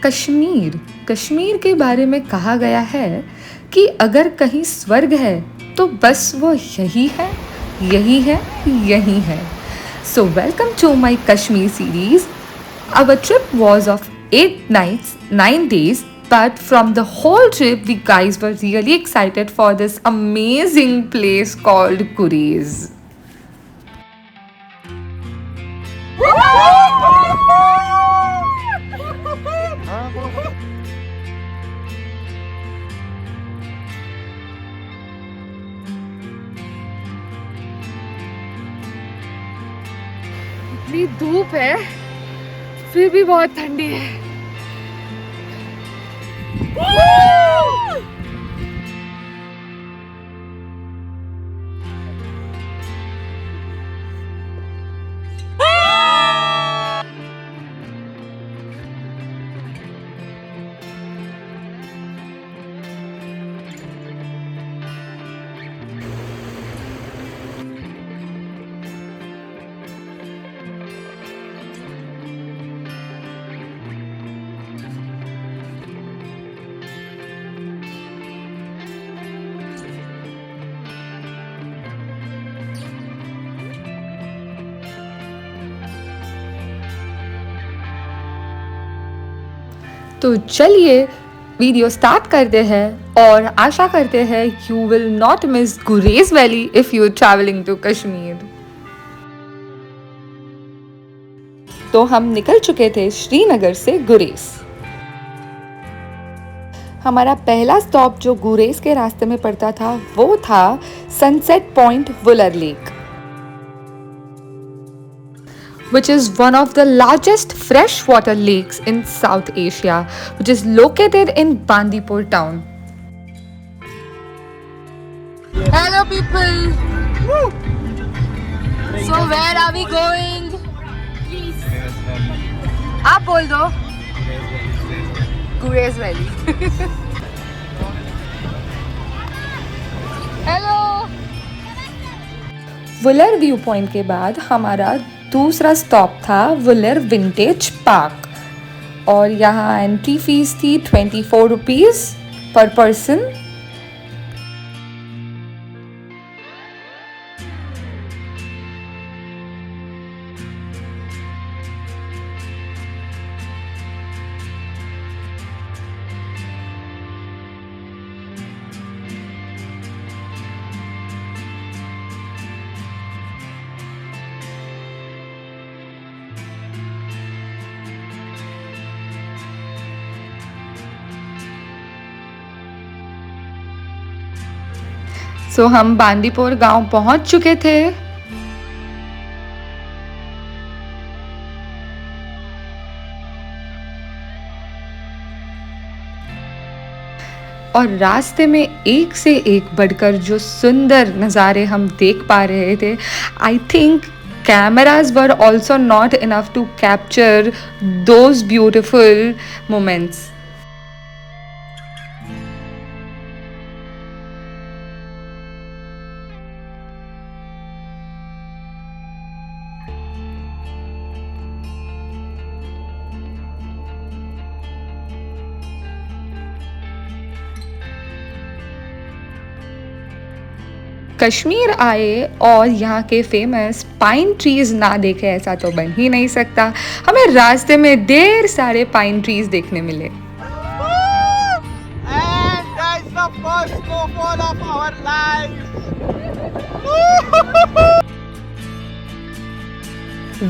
कश्मीर कश्मीर के बारे में कहा गया है कि अगर कहीं स्वर्ग है तो बस वो यही है, यही है, यही है. So welcome to my Kashmir series. Our trip was of 8 nights, 9 days, but from the whole trip, we guys were really excited for this amazing place called Gurez. इतनी धूप है फिर भी बहुत ठंडी है. तो चलिए वीडियो स्टार्ट करते हैं और आशा करते हैं you will not miss Gurez valley if you travelling to Kashmir. तो हम निकल चुके थे श्रीनगर से गुरेज. हमारा पहला स्टॉप जो गुरेज के रास्ते में पड़ता था वो था sunset point Wular lake, which is one of the largest freshwater lakes in South Asia, which is located in Bandipur town. Hello people! Woo! So where are we going? Please. आप बोल दो. Gurez Valley. Hello! Wular view point के बाद हमारा दूसरा stop था Wular vintage park और यहाँ एंट्री फीस थी 24 रुपीज़ पर पर्सन. सो हम बांदीपुर गांव पहुंच चुके थे. और रास्ते में एक से एक बढ़कर जो सुंदर नज़ारे हम देख पा रहे थे. I think cameras were also not enough to capture those beautiful moments. Kashmir आए और यहाँ के फेमस पाइन ट्रीज़ ना देखे ऐसा तो बन ही नहीं सकता. हमें रास्ते में ढेर सारे पाइन ट्रीज़ देखने मिले.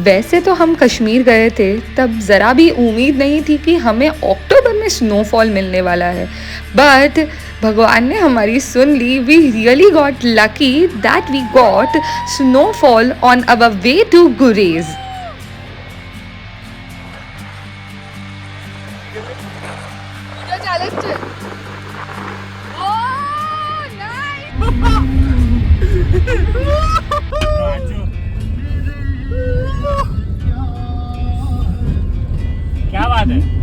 वैसे तो हम कश्मीर गए थे तब ज़रा भी उम्मीद नहीं थी कि हमें अक्टूबर में स्नोफॉल मिलने वाला है, बट भगवान ने हमारी सुन ली. We really got lucky that we got snowfall on our way to Gurez. क्या बात है?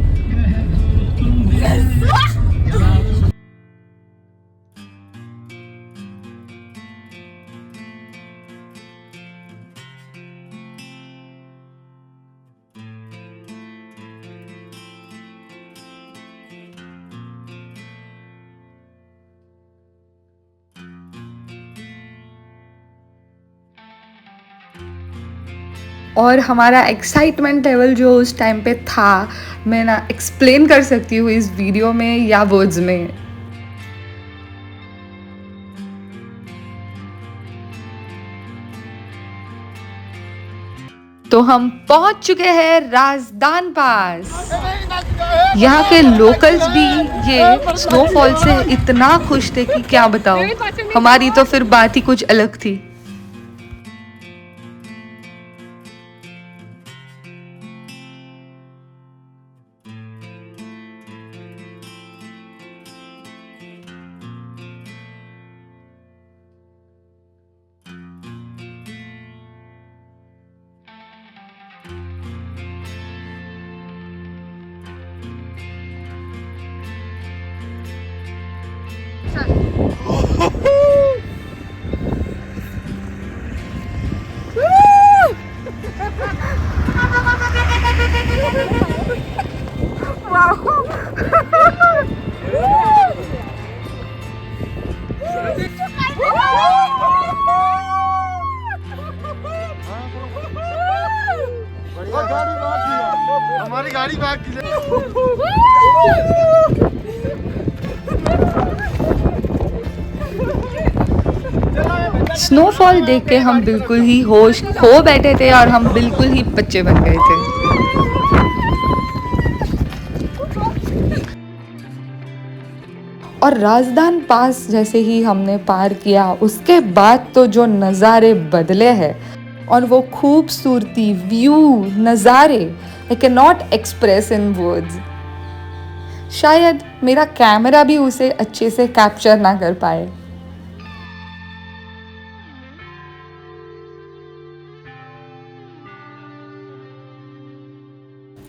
और हमारा एक्साइटमेंट लेवल जो उस टाइम पे था, मैं ना एक्सप्लेन कर सकती हूँ इस वीडियो में या वर्ड्स में। तो हम पहुंच चुके हैं राजदान पास। यहाँ के लोकल्स भी ये स्नोफॉल से इतना खुश थे कि क्या बताओ, हमारी तो फिर बात ही कुछ अलग थी। हमारी गाड़ी भाग की। स्नोफॉल देख के हम बिल्कुल ही होश खो बैठे थे और हम बिल्कुल ही बच्चे बन गए थे। और राजदान पास जैसे ही हमने पार किया, उसके बाद तो जो नज़ारे बदले हैं और वो खूबसूरती, व्यू, नज़ारे I can not express in words. शायद मेरा कैमरा भी उसे अच्छे से कैप्चर ना कर पाए।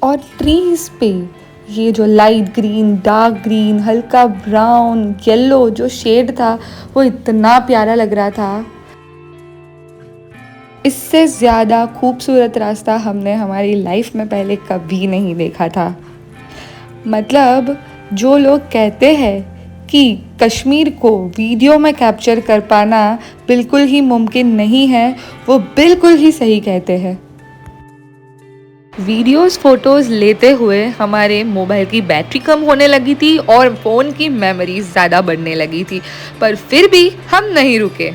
और ट्रीज पे ये जो लाइट ग्रीन, डार्क ग्रीन, हल्का ब्राउन, येलो जो शेड था वो इतना प्यारा लग रहा था। इससे ज़्यादा खूबसूरत रास्ता हमने हमारी लाइफ में पहले कभी नहीं देखा था। मतलब जो लोग कहते हैं कि कश्मीर को वीडियो में कैप्चर कर पाना बिल्कुल ही मुमकिन नहीं है, वो बिल्कुल ही सही कहते हैं। वीडियोस फोटोज़ लेते हुए हमारे मोबाइल की बैटरी कम होने लगी थी और फ़ोन की मेमोरी ज़्यादा बढ़ने लगी थी, पर फिर भी हम नहीं रुके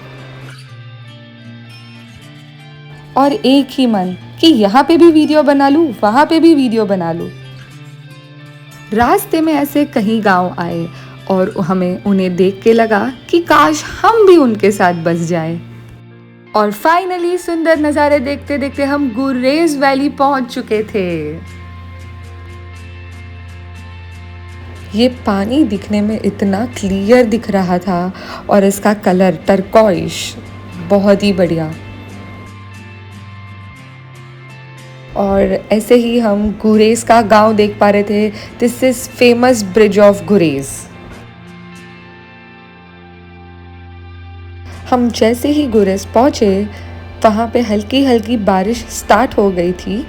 और एक ही मन कि यहाँ पे भी वीडियो बना लूँ, वहाँ पे भी वीडियो बना लूँ। रास्ते में ऐसे कहीं गांव आए और हमें उन्हें देख के लगा कि काश हम भी उनके साथ बस जाएं। और फाइनली सुंदर नज़ारे देखते देखते हम गुरेज वैली पहुंच चुके थे। ये पानी दिखने में इतना क्लियर दिख रहा था और इसका कलर टर्कोइश, बहुत ही बढ़िया। और ऐसे ही हम गुरेज का गांव देख पा रहे थे। This is famous bridge of गुरेज। हम जैसे ही गुरेज पहुँचे, वहाँ पे हल्की हल्की बारिश स्टार्ट हो गई थी।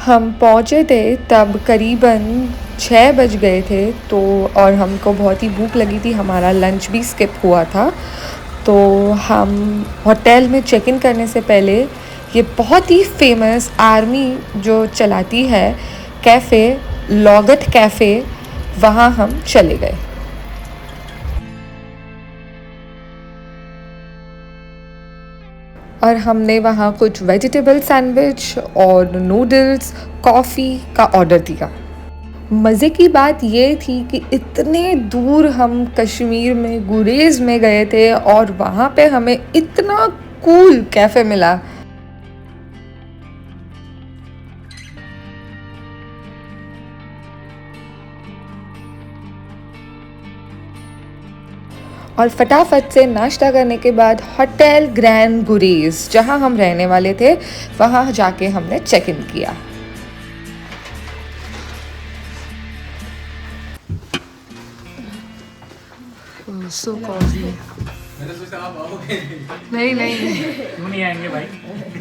हम पहुँचे थे तब करीबन 6 बज गए थे, तो और हमको बहुत ही भूख लगी थी, हमारा लंच भी स्किप हुआ था। तो हम होटल में चेक इन करने से पहले ये बहुत ही फेमस आर्मी जो चलाती है कैफ़े, लॉगट कैफ़े, वहाँ हम चले गए। और हमने वहाँ कुछ वेजिटेबल सैंडविच और नूडल्स, कॉफ़ी का ऑर्डर दिया। मज़े की बात ये थी कि इतने दूर हम कश्मीर में गुरेज में गए थे और वहाँ पे हमें इतना कूल कैफ़े मिला। और फटाफट से नाश्ता करने के बाद होटल ग्रैंड गुरेज, जहाँ हम रहने वाले थे, वहाँ जाके हमने चेक इन किया। सो कॉजी। मैंने सोचा आप आओगे नहीं क्यों नहीं आएंगे भाई?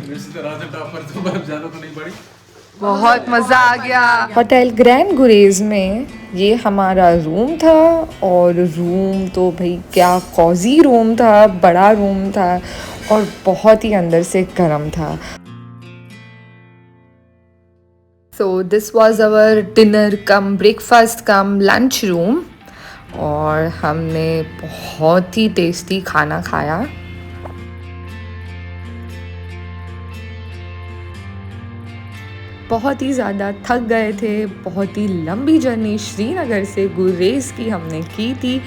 वैसे तो रात टॉप पर तो बर्फ ज़्यादा तो नहीं पड़ी। बहुत मज़ा आ गया। होटल ग्रैंड गुरेज में ये हमारा रूम था और रूम तो भाई क्या कॉजी रूम था, बड़ा रूम था और बहुत ही अंदर से गर्म था। So this was our dinner come breakfast come lunch room और हमने बहुत ही टेस्टी खाना खाया। बहुत ही ज़्यादा थक गए थे, बहुत ही लंबी जर्नी श्रीनगर से गुरेज की हमने की थी,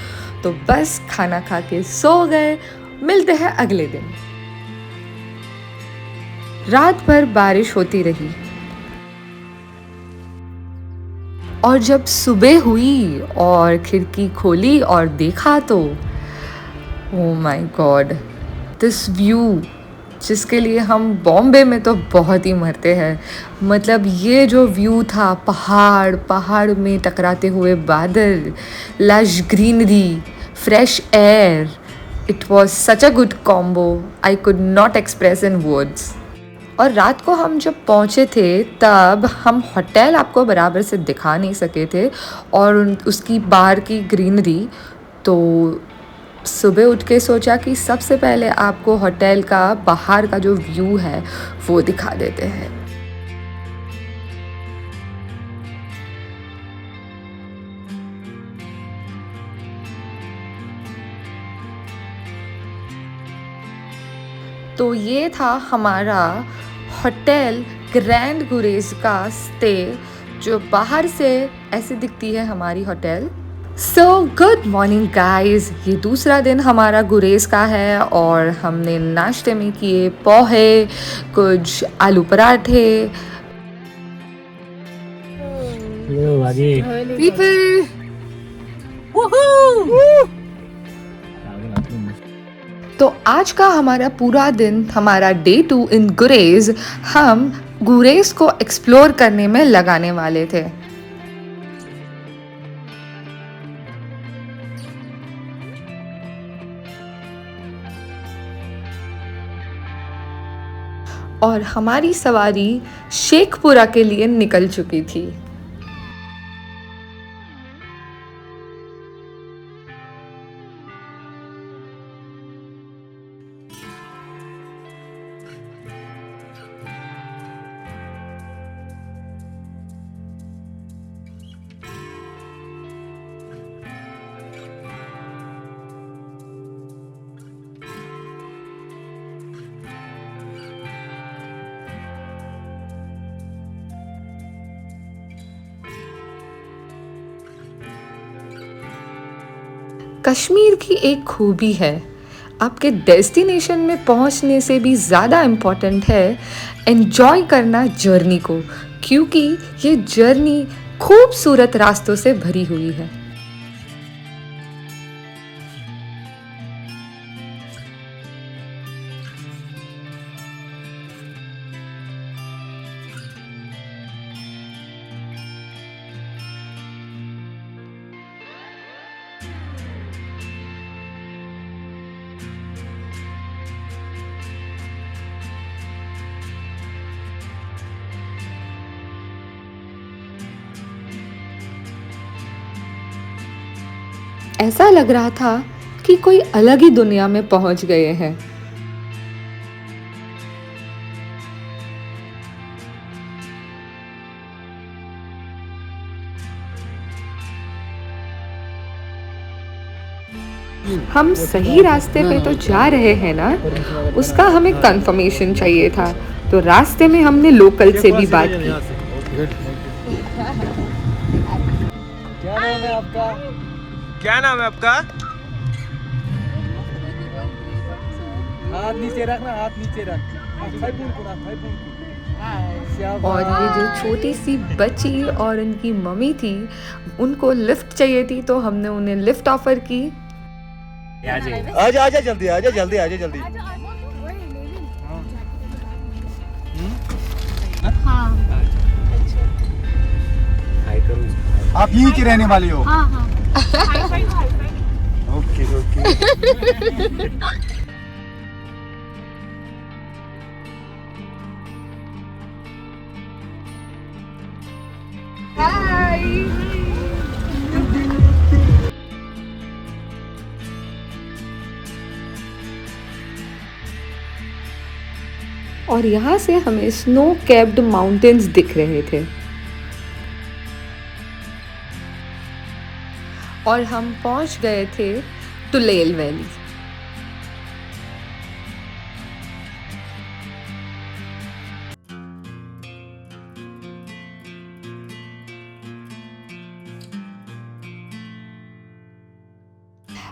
तो बस खाना खा के सो गए। मिलते हैं अगले दिन। रात भर बारिश होती रही और जब सुबह हुई और खिड़की खोली और देखा तो oh my God, this view जिसके लिए हम बॉम्बे में तो बहुत ही मरते हैं। मतलब ये जो व्यू था, पहाड़ में टकराते हुए बादल, lush greenery, fresh air, it was such a good combo, I could not express in words. और रात को हम जब पहुँचे थे तब हम होटल आपको बराबर से दिखा नहीं सके थे और उसकी बाहर की ग्रीनरी, तो सुबह उठ के सोचा कि सबसे पहले आपको होटल का बाहर का जो व्यू है वो दिखा देते हैं। तो ये था हमारा होटल ग्रैंड गुरेज का स्टे, जो बाहर से ऐसे दिखती है हमारी hotel. So good morning guys, ये दूसरा दिन हमारा गुरेज का है और हमने नाश्ते में किए पोहे, कुछ आलू पराठे। तो आज का हमारा पूरा दिन, हमारा डे 2 इन गुरेज, हम गुरेज को एक्सप्लोर करने में लगाने वाले थे। और हमारी सवारी शेखपुरा के लिए निकल चुकी थी। कश्मीर की एक खूबी है, आपके डेस्टिनेशन में पहुंचने से भी ज़्यादा इम्पॉर्टेंट है एन्जॉय करना जर्नी को, क्योंकि ये जर्नी खूबसूरत रास्तों से भरी हुई है। ऐसा लग रहा था कि कोई अलग ही दुनिया में पहुंच गए हैं। हम सही रास्ते पे तो जा रहे हैं ना, उसका हमें कंफर्मेशन चाहिए था। तो रास्ते में हमने लोकल से भी बात की। क्या नाम है आपका? क्या नाम है आपका? हाथ नीचे रखना, हाथ नीचे रख। और ये जो छोटी सी बच्ची और उनकी मम्मी थी, उनको लिफ्ट चाहिए थी, तो हमने उन्हें लिफ्ट ऑफर की। आजा आजा जल्दी, आजा जल्दी, आजा जल्दी। आप यहीं के रहने वाले हो? हाँ हाँ। Okay okay. और यहाँ से हमें स्नो कैप्ड माउंटेन्स दिख रहे थे। और हम पहुंच गए थे तुलेल वैली।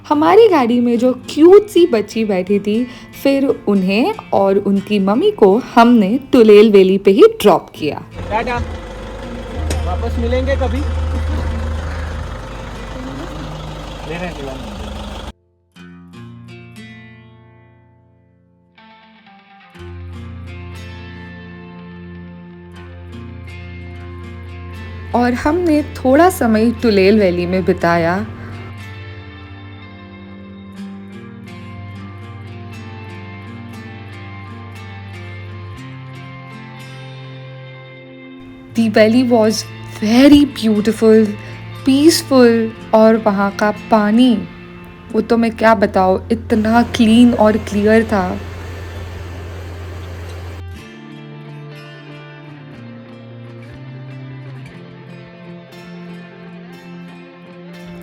हमारी गाड़ी में जो क्यूट सी बच्ची बैठी थी, फिर उन्हें और उनकी मम्मी को हमने तुलेल वैली पे ही ड्रॉप किया। टाटा, वापस मिलेंगे कभी। ले रहे हैं और हमने थोड़ा समय तुलेल वैली में बिताया। The valley was very beautiful, peaceful और वहाँ का पानी, वो तो मैं क्या बताऊँ, इतना क्लीन और क्लियर था।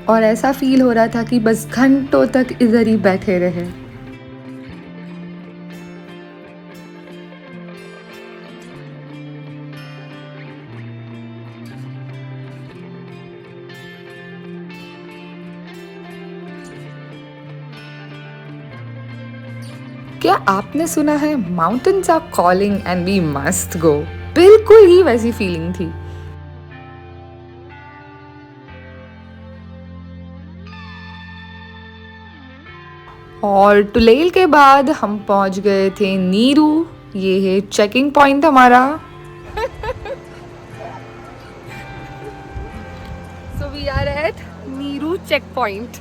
और ऐसा फील हो रहा था कि बस घंटों तक इधर ही बैठे रहे। क्या आपने सुना है mountains are calling and we must go? बिल्कुल ही वैसी फीलिंग थी। और तुलेल के बाद हम पहुंच गए थे नीरू। ये है चेकिंग पॉइंट हमारा। So we are at Neeru checkpoint.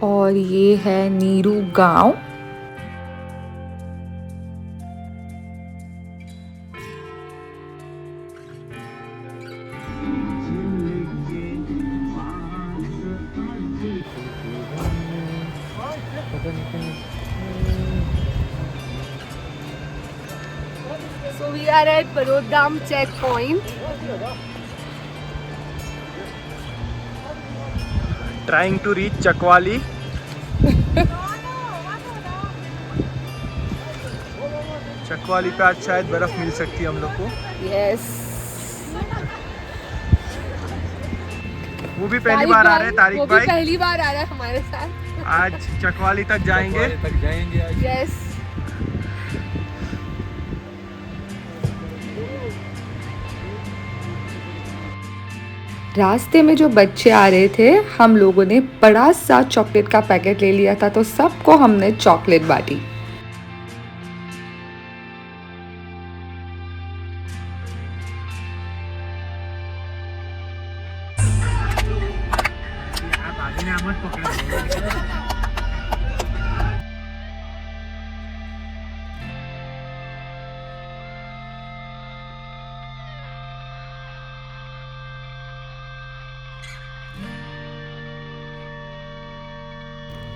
और ये है नीरू गांव। So we are at Barodam checkpoint. Trying to reach Chakwali. Chakwali पे आज शायद बर्फ मिल सकती है हम लोग को। Yes. वो भी पहली बार आ रहे हैं, तारिक वो भी भाई पहली बार आ रहा है हमारे साथ। आज चकवाली तक जाएंगे। Yes. रास्ते में जो बच्चे आ रहे थे, हम लोगों ने बड़ा सा चॉकलेट का पैकेट ले लिया था, तो सबको हमने चॉकलेट बांटी।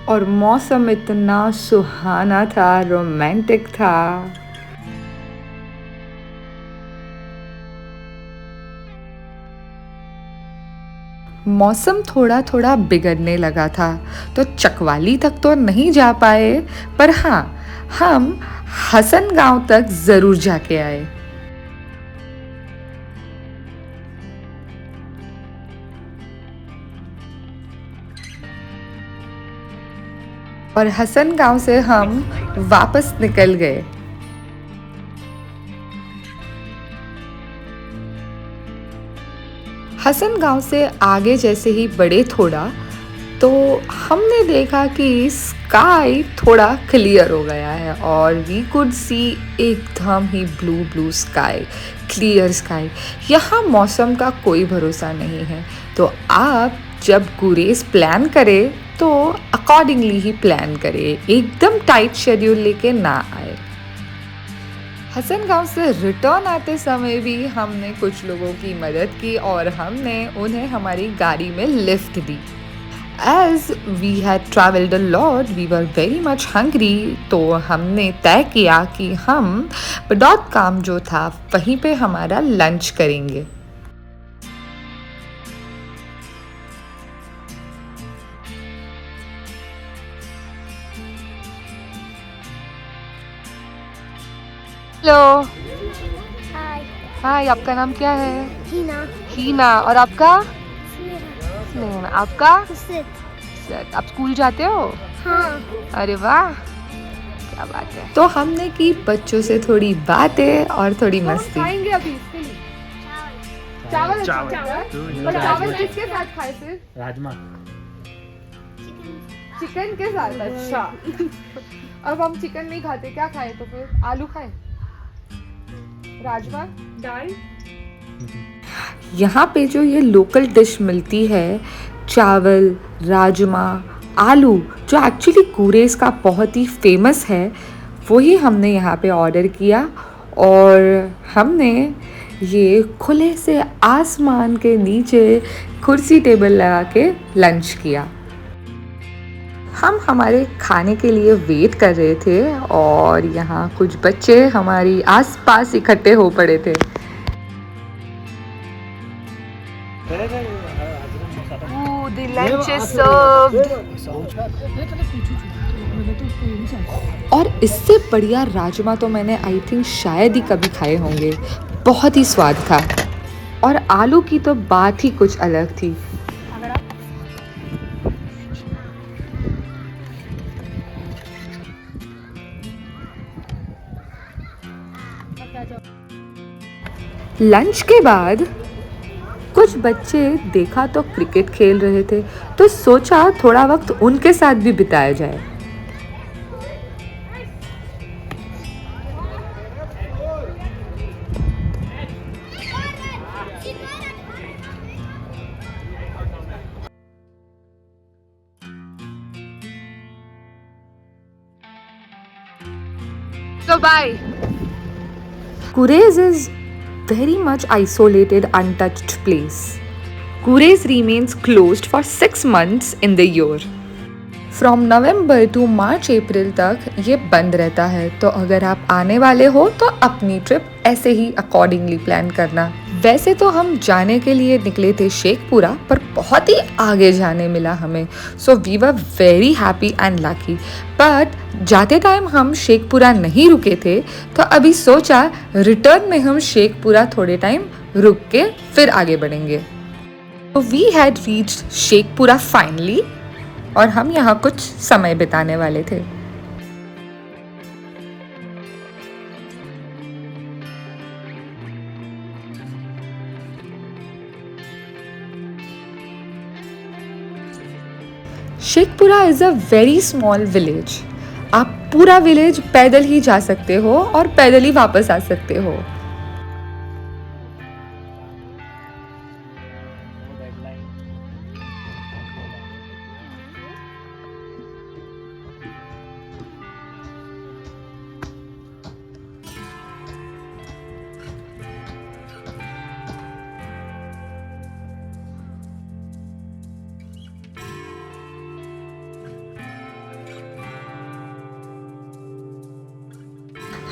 और मौसम इतना सुहाना था, रोमांटिक था। मौसम थोड़ा थोड़ा बिगड़ने लगा था, तो चकवाली तक तो नहीं जा पाए, पर हाँ, हम हसन गांव तक ज़रूर जाके आए। और हसन गांव से हम वापस निकल गए। हसन गांव से आगे जैसे ही बढ़े थोड़ा, तो हमने देखा कि स्काई थोड़ा क्लियर हो गया है और वी कुड सी एकदम ही blue blue sky, clear sky. यहाँ मौसम का कोई भरोसा नहीं है, तो आप जब गुरेज प्लान करें तो अकॉर्डिंगली ही प्लान करें, एकदम टाइट शेड्यूल लेके ना आए। हसन गांव से रिटर्न आते समय भी हमने कुछ लोगों की मदद की और हमने उन्हें हमारी गाड़ी में lift the. As we had traveled a lot, we were very much hungry. तो हमने तय किया कि हम पडौत काम जो था वहीं पे हमारा लंच करेंगे. हेलो. हाय, आपका नाम क्या है? हीना. हीना. और आपका? स्नेहा. आपका? सिर्फ. सर, आप स्कूल जाते हो? हाँ. अरे वाह, क्या बात है. तो हमने की बच्चों से थोड़ी बातें और थोड़ी मस्ती. खाएंगे अभी. चावल. चावल. और चावल किसके साथ खाए फिर? राजमा. चिकन के साथ. अच्छा. अब हम चिकन नहीं खाते, क्या खाए तो फिर? आलू खाए, राजमा, दाल. यहाँ पे जो ये लोकल डिश मिलती है, चावल, राजमा, आलू, जो एक्चुअली गुरेज का बहुत ही फेमस है, वही हमने यहाँ पे ऑर्डर किया. और हमने ये खुले से आसमान के नीचे कुर्सी टेबल लगा के लंच किया. हम हमारे खाने के लिए वेट कर रहे थे और यहाँ कुछ बच्चे हमारी आसपास इकट्ठे हो पड़े थे. The lunch is served. और इससे बढ़िया राजमा तो मैंने आई थिंक शायद ही कभी खाए होंगे. बहुत ही स्वाद था. और आलू की तो बात ही कुछ अलग थी. लंच के बाद कुछ बच्चे देखा तो क्रिकेट खेल रहे थे, तो सोचा थोड़ा वक्त उनके साथ भी बिताया जाए. So bye. Gurez is very much isolated, untouched place. Gurez remains closed for 6 months in the year. From November to March April तक ये बंद रहता है. तो अगर आप आने वाले हो तो अपनी ट्रिप ऐसे ही अकॉर्डिंगली प्लान करना. वैसे तो हम जाने के लिए निकले थे शेखपुरा, पर बहुत ही आगे जाने मिला हमें. So we were very happy and lucky. But जाते टाइम हम शेखपुरा नहीं रुके थे, तो अभी सोचा रिटर्न में हम शेखपुरा थोड़े टाइम रुक के फिर आगे बढ़ेंगे. तो we had reached Sheikhpura finally और हम यहाँ कुछ समय बिताने वाले थे. Sheikhpura is a very small village. आप पूरा विलेज पैदल ही जा सकते हो और पैदल ही वापस आ सकते हो.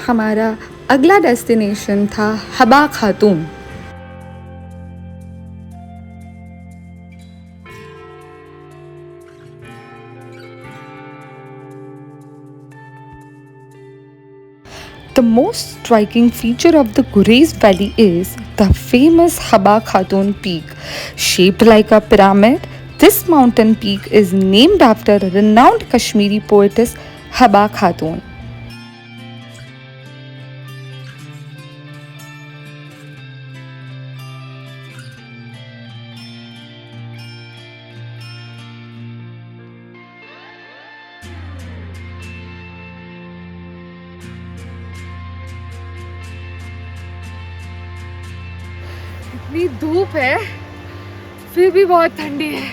हमारा अगला डेस्टिनेशन था हबा खातून. The most striking feature of the Gurez Valley is the famous Haba Khatun Peak. Shaped like a pyramid, this mountain peak is named after renowned Kashmiri poetess Haba Khatun. इतनी धूप है, फिर भी बहुत ठंडी है.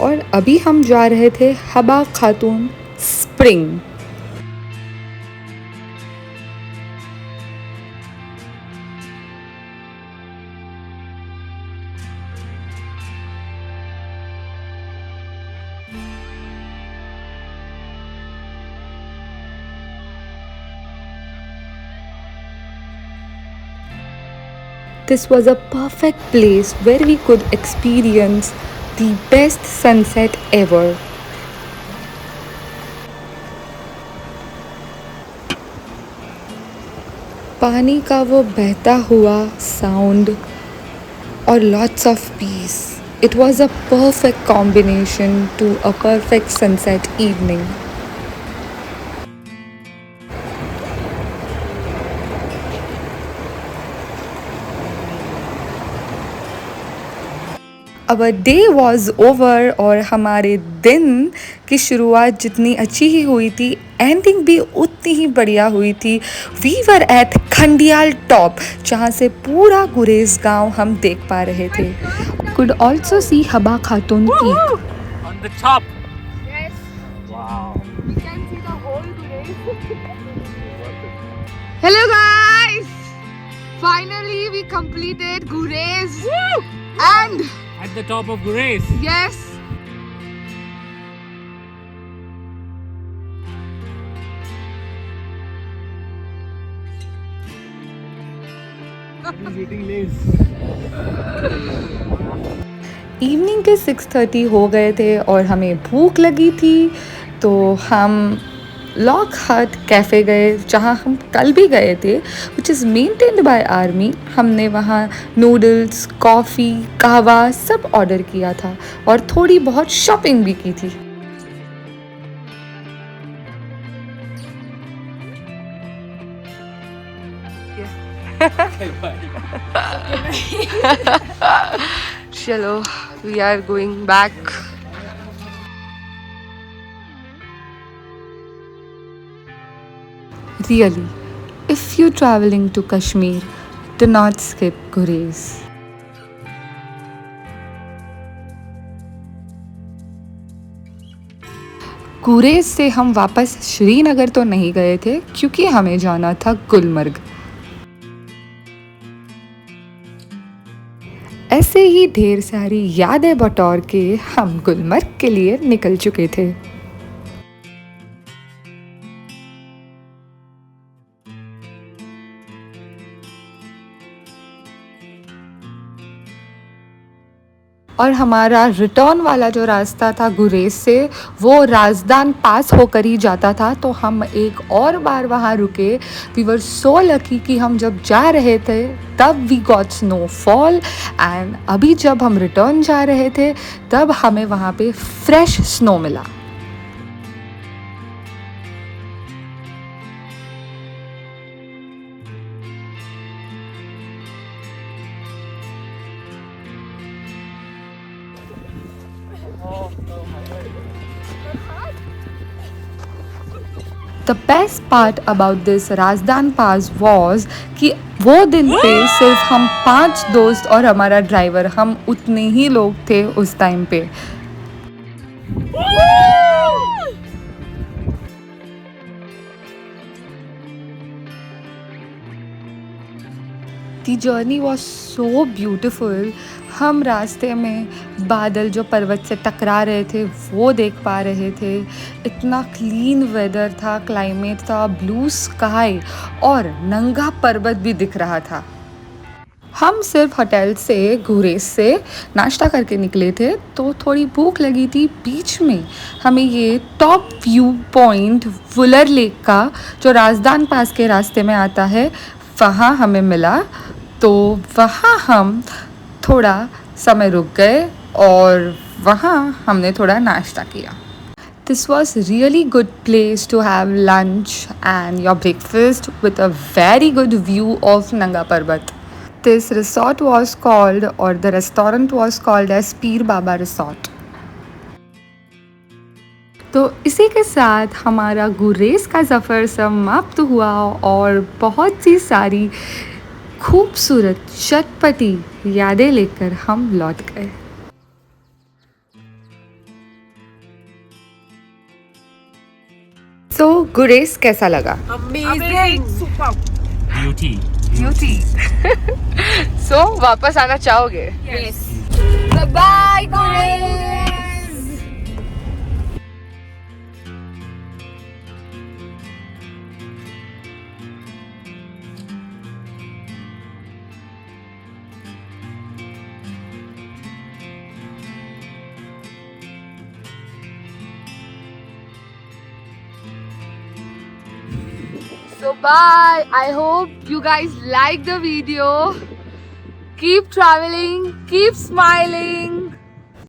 और अभी हम जा रहे थे हबा खातून spring. This was a perfect place where we could experience the best sunset ever. पानी का वो बहता हुआ साउंड और lots of peace. It was a perfect combination to a perfect sunset evening. Our day was over और हमारे दिन की शुरुआत जितनी अच्छी ही हुई थी, एंडिंग भी उतनी ही बढ़िया हुई थी. We were at Khandiyal top, जहाँ से पूरा गुरेज गांव हम देख पा रहे थे. Could also see हबा खातून peak. On the top. Yes. Wow. We can see the whole Gurez. Hello guys! Finally we completed Gurez. And At the top of Gurez. yes, He's eating lace. Evening के 6:30 हो गए थे और हमें भूख लगी थी, तो हम लॉक हट कैफ़े गए, जहाँ हम कल भी गए थे, which is maintained by army. हमने वहाँ नूडल्स, कॉफ़ी, कहवा सब ऑर्डर किया था और थोड़ी बहुत शॉपिंग भी की थी. चलो, we are going back. Really, if you're traveling to Kashmir, do not skip Gurez. गुरेज से हम वापस श्रीनगर तो नहीं गए थे, क्योंकि हमें जाना था गुलमर्ग. ऐसे ही ढेर सारी यादें बटोर के हम गुलमर्ग के लिए निकल चुके थे. और हमारा रिटर्न वाला जो रास्ता था गुरेज से, वो राजदान पास होकर ही जाता था, तो हम एक और बार वहाँ रुके. वी वर सो लकी कि हम जब जा रहे थे तब वी गॉट स्नोफॉल, एंड अभी जब हम रिटर्न जा रहे थे तब हमें वहाँ पे फ्रेश स्नो मिला. The best part about this Razdan pass was कि वो दिन पे सिर्फ हम 5 दोस्त और हमारा ड्राइवर, हम उतने ही लोग थे उस टाइम पे. The journey was so beautiful. हम रास्ते में बादल जो पर्वत से टकरा रहे थे वो देख पा रहे थे. इतना क्लीन वेदर था, क्लाइमेट था, ब्लू स्काई और नंगा पर्वत भी दिख रहा था. हम सिर्फ होटल से गुरेज से नाश्ता करके निकले थे, तो थोड़ी भूख लगी थी. बीच में हमें ये top view point Wular lake का, जो राजदान पास के रास्ते में आता है, वहाँ हमें मिला. तो वहाँ हम थोड़ा समय रुक गए और वहाँ हमने थोड़ा नाश्ता किया. This was really good place to have lunch and your breakfast with a very good view of Nanga Parbat. This resort was called, or the restaurant was called as Peer Baba Resort. तो इसी के साथ हमारा गुरेज का सफ़र समाप्त हुआ और बहुत सी सारी खूबसूरत चटपटी यादें लेकर हम लौट गए. तो गुरेज कैसा लगा? amazing, super. Beauty. So वापस आना चाहोगे? Yes. Bye Gurez. So bye. I hope you guys like the video. Keep traveling, keep smiling.